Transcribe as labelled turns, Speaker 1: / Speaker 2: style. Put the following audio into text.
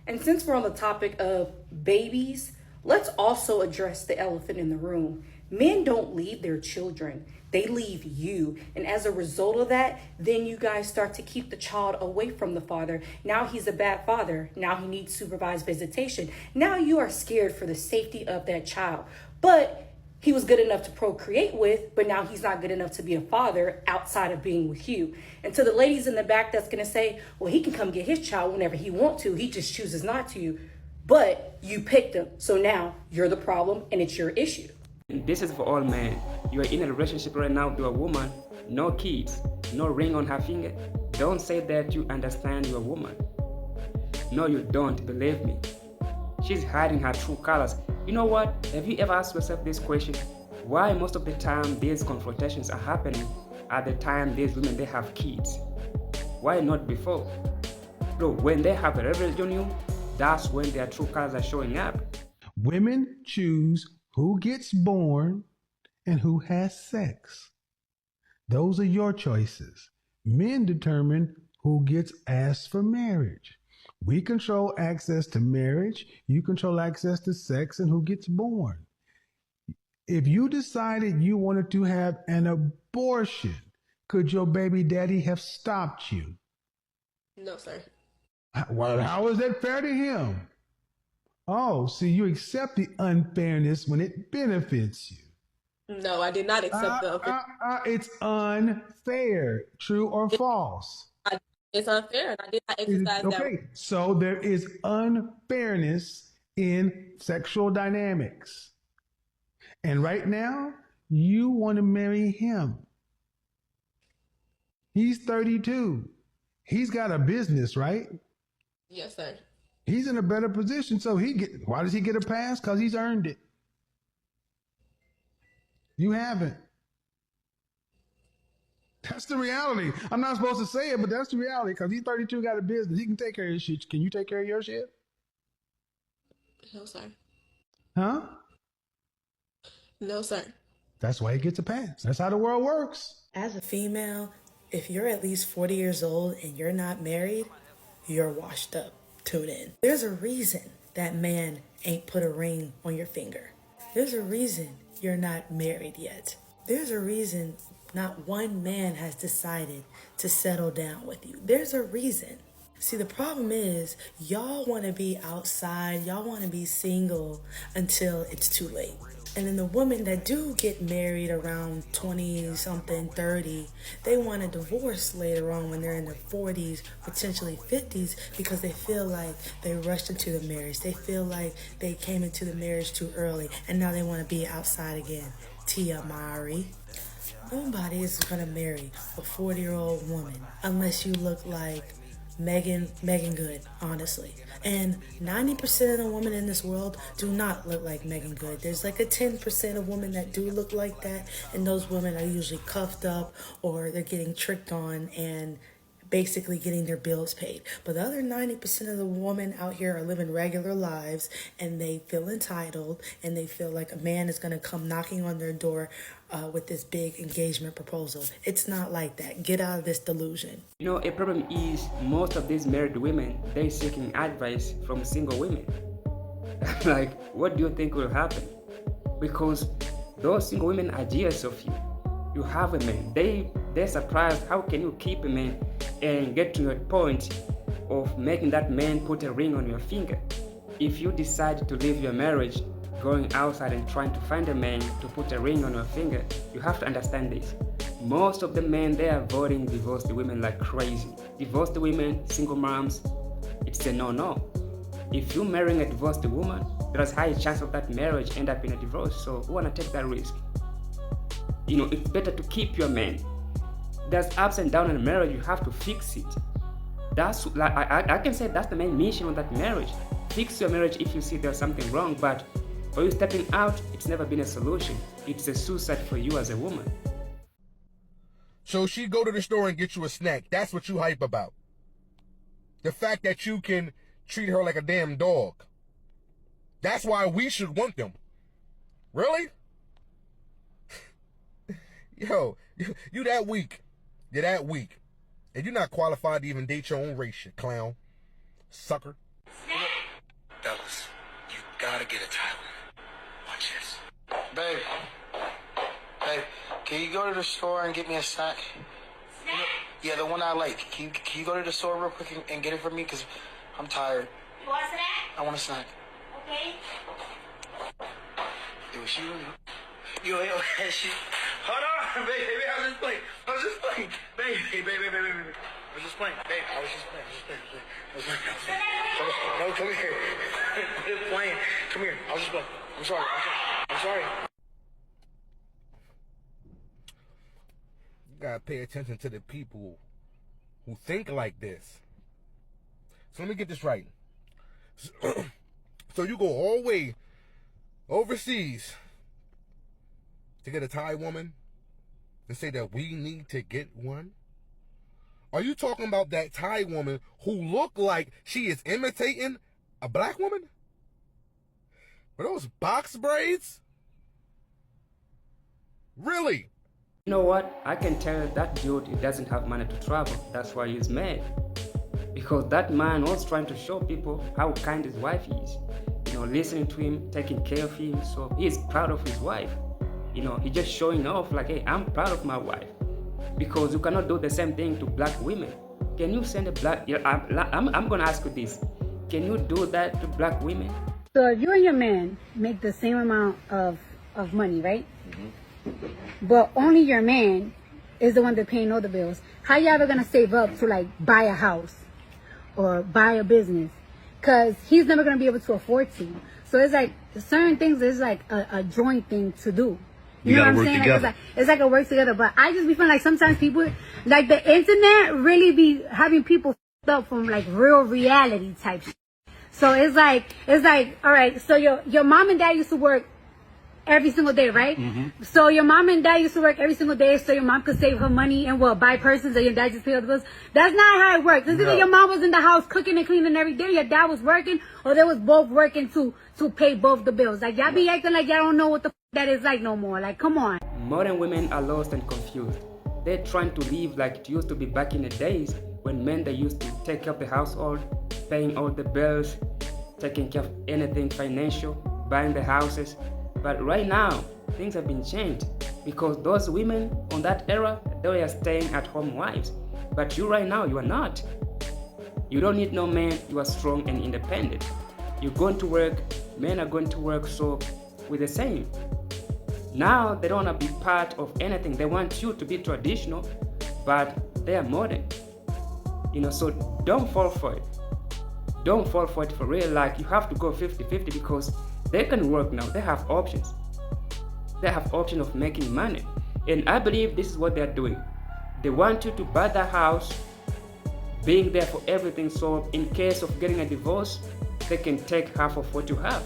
Speaker 1: And since we're on the topic of babies, let's also address the elephant in the room. Men don't leave their children, they leave you. And as a result of that, then you guys start to keep the child away from the father. Now he's a bad father. Now he needs supervised visitation. Now you are scared for the safety of that child. But he was good enough to procreate with, but now he's not good enough to be a father outside of being with you. And to the ladies in the back that's gonna say, well, he can come get his child whenever he wants to, he just chooses not to. But you picked him, so now you're the problem and it's your issue.
Speaker 2: This is for all men. You are in a relationship right now with a woman, no kids, no ring on her finger. Don't say that you understand your woman. No, you don't, believe me. She's hiding her true colors. You know what? Have you ever asked yourself this question? Why most of the time these confrontations are happening at the time these women they have kids? Why not before? Bro, when they have a leverage on you, that's when their true colors are showing up.
Speaker 3: Women choose who gets born and who has sex. Those are your choices. Men determine who gets asked for marriage. We control access to marriage. You control access to sex and who gets born. If you decided you wanted to have an abortion, could your baby daddy have stopped you?
Speaker 4: No, sir.
Speaker 3: Well, how is that fair to him? Oh, see, you accept the unfairness when it benefits you.
Speaker 4: No, I did not accept
Speaker 3: It's unfair. True or false?
Speaker 4: It's unfair, and I did not exercise that.
Speaker 3: Okay, so there is unfairness in sexual dynamics. And right now, you want to marry him. He's 32. He's got a business, right?
Speaker 4: Yes, sir.
Speaker 3: He's in a better position, so why does he get a pass? Because he's earned it. You haven't. That's the reality. I'm not supposed to say it, but that's the reality. Because he's 32, got a business. He can take care of his shit. Can you take care of your shit?
Speaker 4: No, sir.
Speaker 3: Huh?
Speaker 4: No, sir.
Speaker 3: That's why he gets a pass. That's how the world works.
Speaker 1: As a female, if you're at least 40 years old and you're not married, you're washed up. Tune in. There's a reason that man ain't put a ring on your finger. There's a reason you're not married yet. There's a reason not one man has decided to settle down with you. There's a reason. See, the problem is y'all want to be outside, y'all want to be single until it's too late. And then the women that do get married around 20 something, 30, they want a divorce later on when they're in their 40s, potentially 50s, because they feel like they rushed into the marriage. They feel like they came into the marriage too early and now they want to be outside again. Tia Mari. Nobody is going to marry a 40-year-old woman unless you look like Megan Good, honestly. And 90% of the women in this world do not look like Megan Good. There's like a 10% of women that do look like that, and those women are usually cuffed up or they're getting tricked on and basically getting their bills paid. But the other 90% of the women out here are living regular lives and they feel entitled and they feel like a man is going to come knocking on their door with this big engagement proposal. It's not like that. Get out of this delusion.
Speaker 2: You know, a problem is most of these married women, they're seeking advice from single women. Like, what do you think will happen? Because those single women are jealous of you. You have a man. They're surprised. How can you keep a man and get to a point of making that man put a ring on your finger? If you decide to leave your marriage, going outside and trying to find a man to put a ring on your finger, you have to understand this. Most of the men, they are avoiding divorced women like crazy. Divorced women, single moms, it's a no-no. If you're marrying a divorced woman, there's a high chance of that marriage end up in a divorce. So who wanna take that risk? You know, it's better to keep your man. There's ups and downs in a marriage, you have to fix it. That's like I can say that's the main mission of that marriage. Fix your marriage if you see there's something wrong, but for you stepping out, it's never been a solution. It's a suicide for you as a woman.
Speaker 5: So she go to the store and get you a snack. That's what you hype about. The fact that you can treat her like a damn dog. That's why we should want them. Really? Yo, you that weak. You're that weak. And you're not qualified to even date your own race, you clown. Sucker.
Speaker 6: gotta get a title. Watch this. Babe. Babe, can you go to the store and get me a snack? Snack? Yeah, the one I like. Can you go to the store real quick and get it for me? Because I'm tired.
Speaker 7: You want a snack?
Speaker 6: I want a snack.
Speaker 7: Okay.
Speaker 6: Yo, she really... Yo, she... Hold on, baby, I was just playing. Baby. I was just playing. Babe, I was just playing. No, come here. I was playing. Come here. I was just playing. I'm sorry.
Speaker 5: You gotta pay attention to the people who think like this. So let me get this right. So you go all the way overseas to get a Thai woman and say that we need to get one? Are you talking about that Thai woman who look like she is imitating a black woman? Are those box braids? Really?
Speaker 2: You know what? I can tell that dude he doesn't have money to travel. That's why he's mad. Because that man was trying to show people how kind his wife is. You know, listening to him, taking care of him. So he's proud of his wife. You know, he's just showing off like, hey, I'm proud of my wife. Because you cannot do the same thing to black women. Can you send a black... I'm going to ask you this. Can you do that to black women?
Speaker 8: So if you and your man make the same amount of money, right? But only your man is the one that paying all the bills. How you ever gonna save up to like buy a house or buy a business? Cause he's never gonna be able to afford to. So it's like certain things is like a joint thing to do. You know what I'm saying? It's like a work together. But I just be feeling like sometimes people, like the internet really be having people f***ed up from like real reality type shit. So it's like, all right, so your mom and dad used to work every single day, right? Mm-hmm. So your mom and dad used to work every single day so your mom could save her money and buy purses and your dad just pay all the bills. That's not how it works. It's either your mom was in the house cooking and cleaning every day, your dad was working, or they was both working to pay both the bills. Like y'all be acting like y'all don't know what the that is like no more. Like, come on.
Speaker 2: Modern women are lost and confused. They're trying to live like it used to be back in the days when men they used to take care of the household, paying all the bills, taking care of anything financial, buying the houses. But right now, things have been changed because those women on that era, they were staying at home wives. But you right now, you are not. You don't need no man, you are strong and independent. You're going to work, men are going to work, so we're the same. Now, they don't want to be part of anything. They want you to be traditional, but they are modern. You know, so don't fall for it. Don't fall for it for real. Like, you have to go 50-50 because they can work now. They have options. They have option of making money. And I believe this is what they're doing. They want you to buy the house, being there for everything. So in case of getting a divorce, they can take half of what you have.